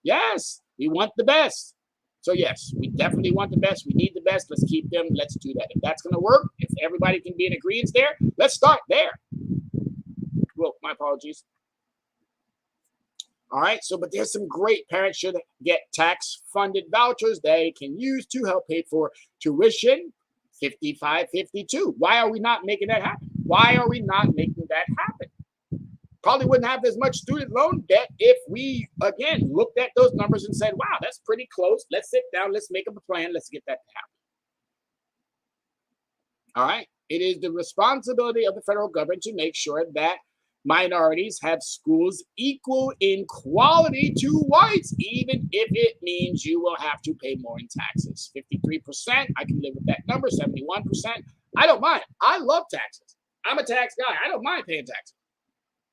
Yes, we want the best. So yes, we definitely want the best. We need the best. Let's keep them. Let's do that. If that's going to work, if everybody can be in agreement there, let's start there. Well, my apologies. All right, so but there's some great parents should get tax-funded vouchers they can use to help pay for tuition, 55, 52. Why are we not making that happen? Why are we not making that happen? Probably wouldn't have as much student loan debt if we, again, looked at those numbers and said, wow, that's pretty close. Let's sit down. Let's make up a plan. Let's get that to happen. All right. It is the responsibility of the federal government to make sure that minorities have schools equal in quality to whites, even if it means you will have to pay more in taxes. 53%, I can live with that number. 71%, I don't mind. I love taxes. I'm a tax guy. I don't mind paying taxes.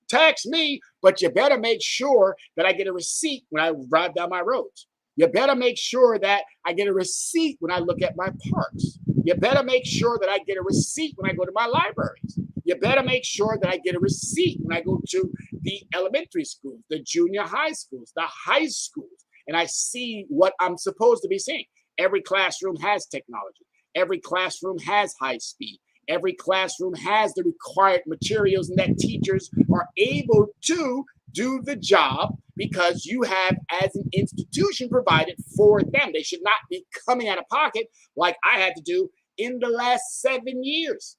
Tax me, but you better make sure that I get a receipt when I drive down my roads. You better make sure that I get a receipt when I look at my parks. You better make sure that I get a receipt when I go to my libraries. You better make sure that I get a receipt when I go to the elementary schools, the junior high schools, the high schools, and I see what I'm supposed to be seeing. Every classroom has technology. Every classroom has high speed. Every classroom has the required materials, and that teachers are able to do the job because you have, as an institution, provided for them. They should not be coming out of pocket like I had to do in the last 7 years.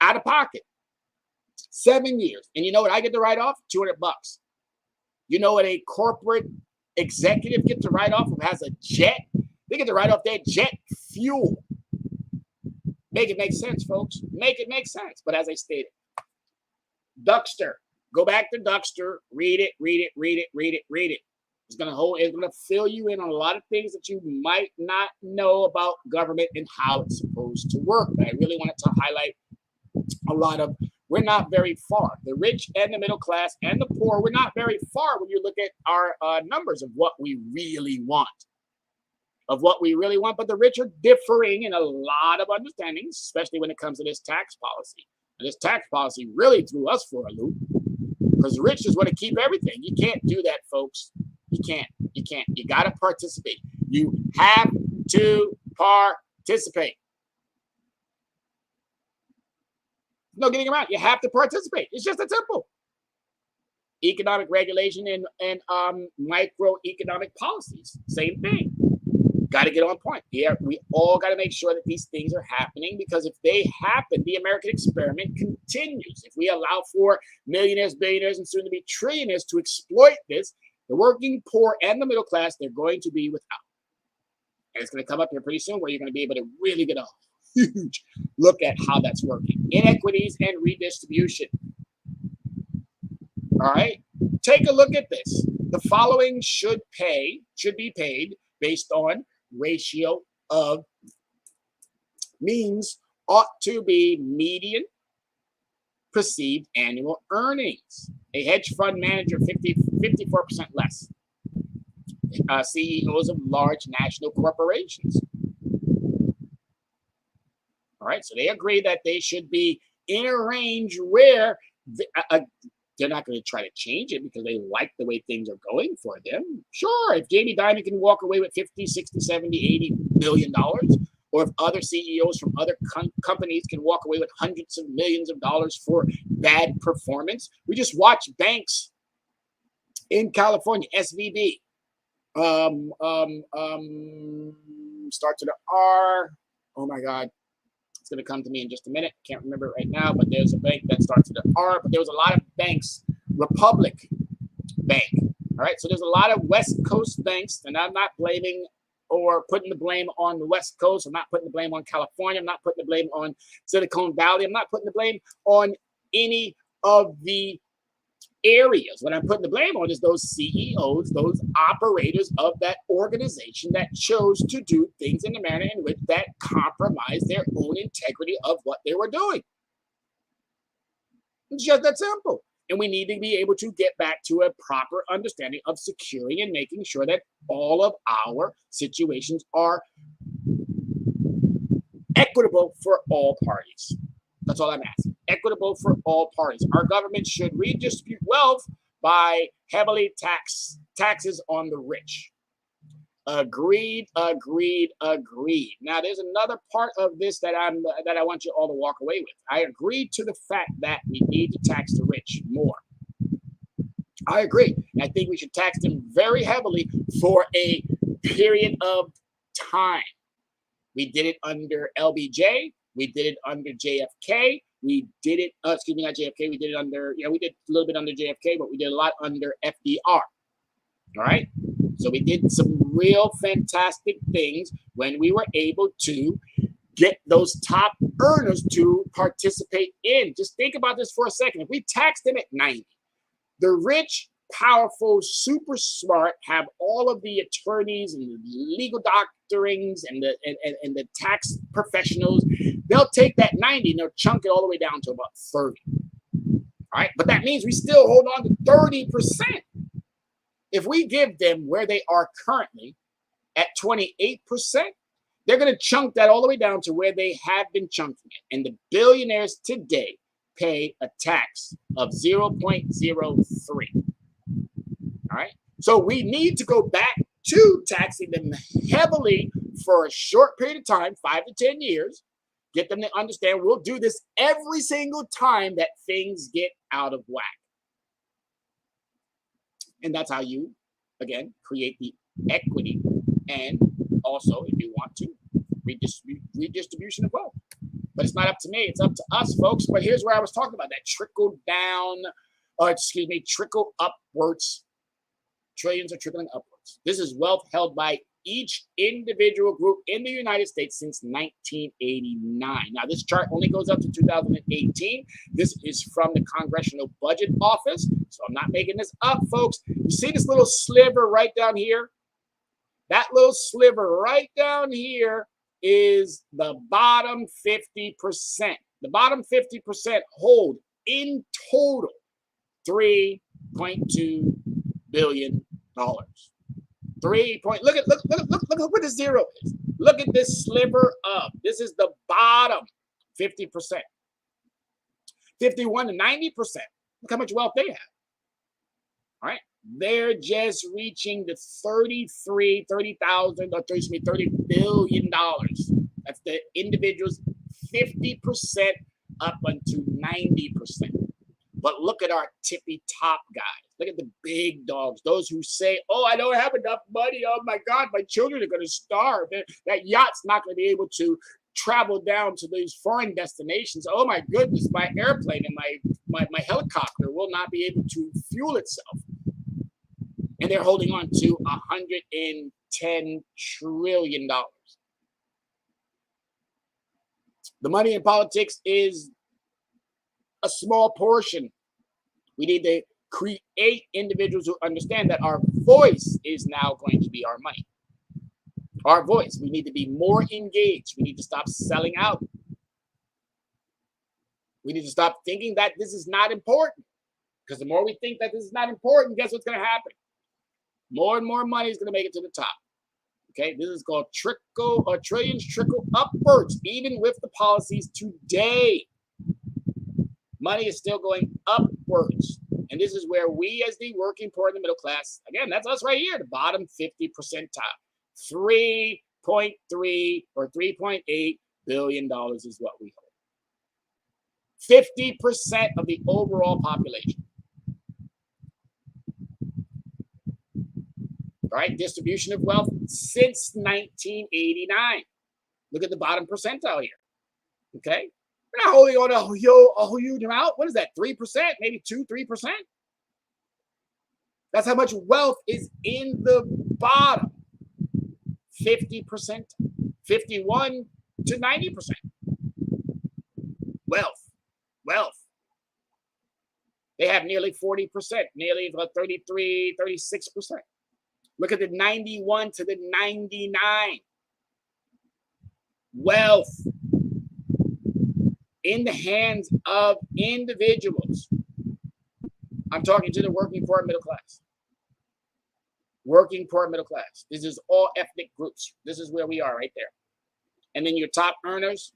Out of pocket. 7 years. And you know what I get to write off? $200. You know what a corporate executive gets to write off who has a jet? They get to write off their jet fuel. Make it make sense, folks. Make it make sense. But as I stated, Duckster. Go back to Duckster. Read it, read it, read it, read it, read it. It's gonna fill you in on a lot of things that you might not know about government and how it's supposed to work. But I really wanted to highlight a lot of, we're not very far. The rich and the middle class and the poor, we're not very far when you look at our numbers of what we really want. But the rich are differing in a lot of understandings, especially when it comes to this tax policy. And this tax policy really threw us for a loop because the rich just want to keep everything. You can't do that, folks. You can't. You got to participate. You have to participate. No getting around. You have to participate. It's just that simple. Economic regulation and microeconomic policies, same thing. Got to get on point. Yeah, we all got to make sure that these things are happening, because if they happen, the American experiment continues. If we allow for millionaires, billionaires, and soon to be trillionaires to exploit this, the working poor and the middle class, they're going to be without. And it's going to come up here pretty soon where you're going to be able to really get a huge look at how that's working. Inequities and redistribution. All right, take a look at this. The following should be paid based on ratio of means ought to be median perceived annual earnings. A hedge fund manager, 54% less. CEOs of large national corporations. All right, so they agree that they should be in a range where they're not going to try to change it because they like the way things are going for them. Sure, if Jamie Dimon can walk away with 50, 60, 70, $80 million, or if other CEOs from other companies can walk away with hundreds of millions of dollars for bad performance. We just watched banks in California, SVB, starts with an R. Oh my God. It's going to come to me in just a minute. Can't remember it right now, but there's a bank that starts with an R, but there was a lot of banks. Republic Bank. All right, so there's a lot of West Coast banks, and I'm not blaming or putting the blame on the West Coast. I'm not putting the blame on California. I'm not putting the blame on Silicon Valley. I'm not putting the blame on any of the areas. What I'm putting the blame on is those CEOs, those operators of that organization that chose to do things in a manner in which that compromised their own integrity of what they were doing. It's just that simple. And we need to be able to get back to a proper understanding of securing and making sure that all of our situations are equitable for all parties. That's all I'm asking. Equitable for all parties. Our government should redistribute wealth by heavily taxes on the rich. Agreed, agreed, agreed. Now, there's another part of this that I want you all to walk away with. I agree to the fact that we need to tax the rich more. I agree. I think we should tax them very heavily for a period of time. We did it under LBJ. We did it under JFK. We did it, excuse me, not JFK. We did it under, we did a little bit under JFK, but we did a lot under FDR. All right. So we did some real fantastic things when we were able to get those top earners to participate in. Just think about this for a second. If we tax them at 90, the rich, powerful, super smart, have all of the attorneys and the legal doctorings and the tax professionals, they'll take that 90 and they'll chunk it all the way down to about 30. All right. But that means we still hold on to 30%. If we give them where they are currently at 28%, they're going to chunk that all the way down to where they have been chunking it. And the billionaires today pay a tax of 0.03. All right. So we need to go back to taxing them heavily for a short period of time, 5 to 10 years, get them to understand we'll do this every single time that things get out of whack. And that's how you, again, create the equity and also, if you want to, redistribution of wealth. But it's not up to me. It's up to us, folks. But here's where I was talking about that trickle down, trickle upwards. Trillions are trickling upwards. This is wealth held by each individual group in the United States since 1989. Now, this chart only goes up to 2018. This is from the Congressional Budget Office. So I'm not making this up, folks. You see this little sliver right down here? That little sliver right down here is the bottom 50%. The bottom 50% hold in total $3.2 billion. Look what the zero is. Look at this sliver up. This is the bottom 50%. 51 to 90%. Look how much wealth they have. All right. They're just reaching the $30 billion. That's the individuals 50% up unto 90%. But look at our tippy top guys. Look at the big dogs. Those who say, oh, I don't have enough money. Oh, my God, my children are going to starve. That yacht's not going to be able to travel down to these foreign destinations. Oh, my goodness, my airplane and my helicopter will not be able to fuel itself. And they're holding on to $110 trillion. The money in politics is a small portion. We need to create individuals who understand that our voice is now going to be our money. Our voice. We need to be more engaged. We need to stop selling out. We need to stop thinking that this is not important. Because the more we think that this is not important, guess what's going to happen? More and more money is going to make it to the top. Okay, this is called trillions trickle upwards, even with the policies today. Money is still going upwards. And this is where we as the working poor and the middle class, again, that's us right here, the bottom 50 percentile. 3.3 or $3.8 billion is what we hold. 50% of the overall population. All right, distribution of wealth since 1989. Look at the bottom percentile here. Okay, we're not holding on a huge amount. What is that? 3%, maybe 2-3%. That's how much wealth is in the bottom 50%, 51 to 90%. Wealth. They have nearly 40%, nearly 33, 36%. Look at the 91 to the 99. Wealth in the hands of individuals. I'm talking to the working poor middle class. Working poor middle class. This is all ethnic groups. This is where we are right there. And then your top earners,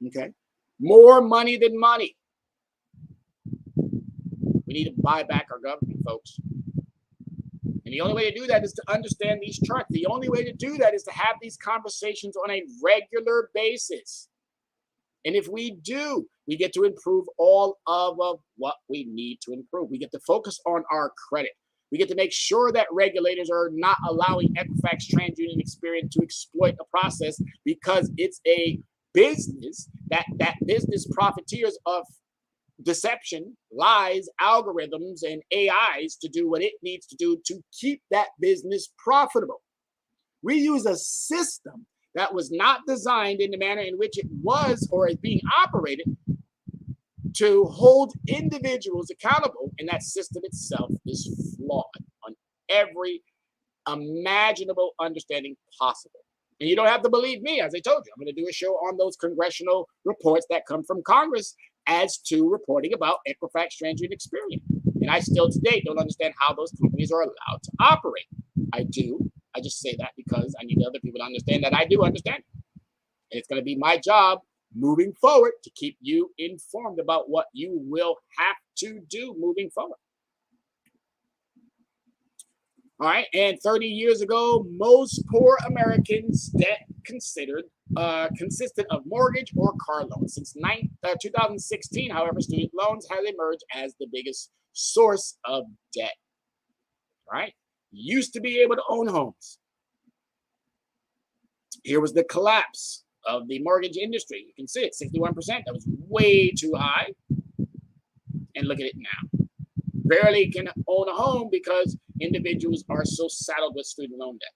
okay? More money than money. We need to buy back our government, folks. And the only way to do that is to understand these charts. The only way to do that is to have these conversations on a regular basis. And if we do, we get to improve all of what we need to improve. We get to focus on our credit. We get to make sure that regulators are not allowing Equifax, TransUnion, Experian to exploit a process because it's a business that business profiteers of deception, lies, algorithms, and AIs to do what it needs to do to keep that business profitable. We use a system that was not designed in the manner in which it was or is being operated to hold individuals accountable, and that system itself is flawed on every imaginable understanding possible. And you don't have to believe me, as I told you. I'm going to do a show on those congressional reports that come from Congress as to reporting about Equifax, TransUnion, Experian. And I still today don't understand how those companies are allowed to operate. I do. I just say that because I need other people to understand that I do understand. And it's going to be my job moving forward to keep you informed about what you will have to do moving forward. All right, and 30 years ago, most poor Americans' debt consisted of mortgage or car loans. Since 2016, however, student loans have emerged as the biggest source of debt. All right, used to be able to own homes. Here was the collapse of the mortgage industry. You can see it, 61%. That was way too high. And look at it now. Barely can own a home because individuals are so saddled with student loan debt.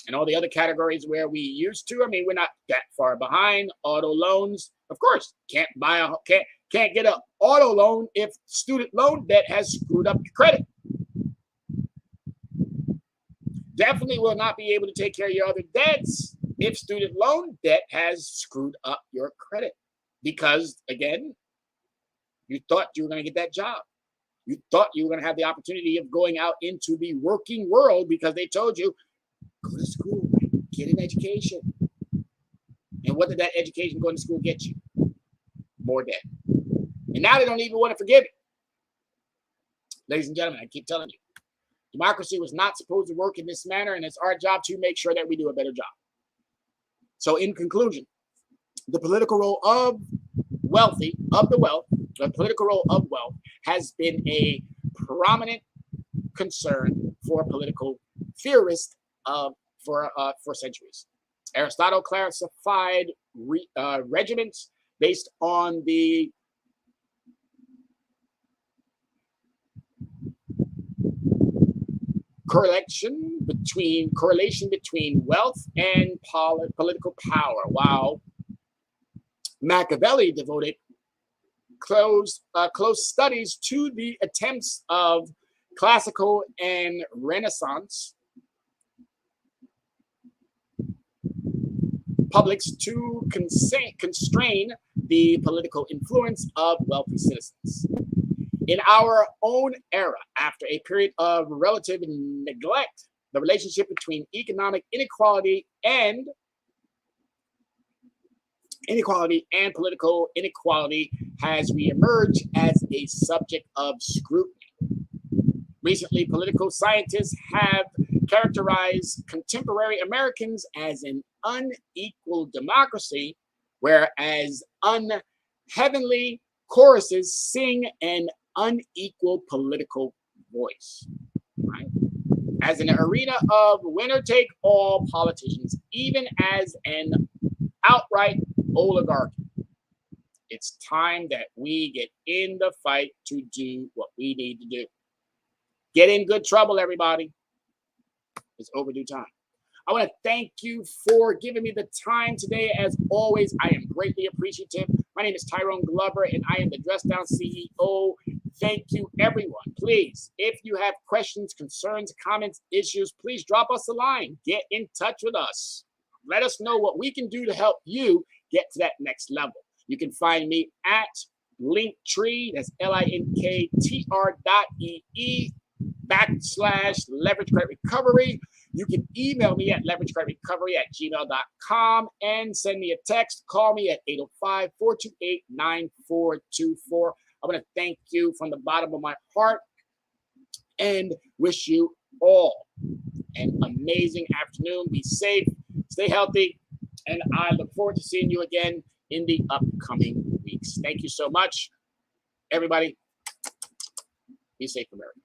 And all the other categories where we used to, I mean, we're not that far behind. Auto loans, of course, can't get an auto loan if student loan debt has screwed up your credit. Definitely will not be able to take care of your other debts if student loan debt has screwed up your credit. Because, again, you thought you were going to get that job. You thought you were going to have the opportunity of going out into the working world because they told you, go to school, get an education. And what did that education going to school get you? More debt. And now they don't even want to forgive it. Ladies and gentlemen, I keep telling you, democracy was not supposed to work in this manner, and it's our job to make sure that we do a better job. So in conclusion, the political role of the political role of wealth has been a prominent concern for political theorists for centuries. Aristotle classified regiments based on the correlation between wealth and political power, while Machiavelli devoted close studies to the attempts of classical and Renaissance publics to constrain the political influence of wealthy citizens. In our own era, after a period of relative neglect, the relationship between economic inequality and political inequality has reemerged as a subject of scrutiny. Recently, political scientists have characterized contemporary Americans as an unequal democracy, whereas unheavenly choruses sing an unequal political voice. Right? As an arena of winner-take-all politicians, even as an outright oligarchy, it's time that we get in the fight to do what we need to do. Get in good trouble, everybody. It's overdue time. I want to thank you for giving me the time today. As always, I am greatly appreciative. My name is Tyrone Glover, and I am the Dress Down CEO. Thank you, everyone. Please, if you have questions, concerns, comments, issues, please drop us a line. Get in touch with us. Let us know what we can do to help you get to that next level. You can find me at Linktree, that's linktr.ee/leverage credit recovery. You can email me at leveragecreditrecovery@gmail.com and send me a text. Call me at 805-428-9424. I want to thank you from the bottom of my heart and wish you all an amazing afternoon. Be safe, stay healthy, and I look forward to seeing you again in the upcoming weeks. Thank you so much, everybody. Be safe, America.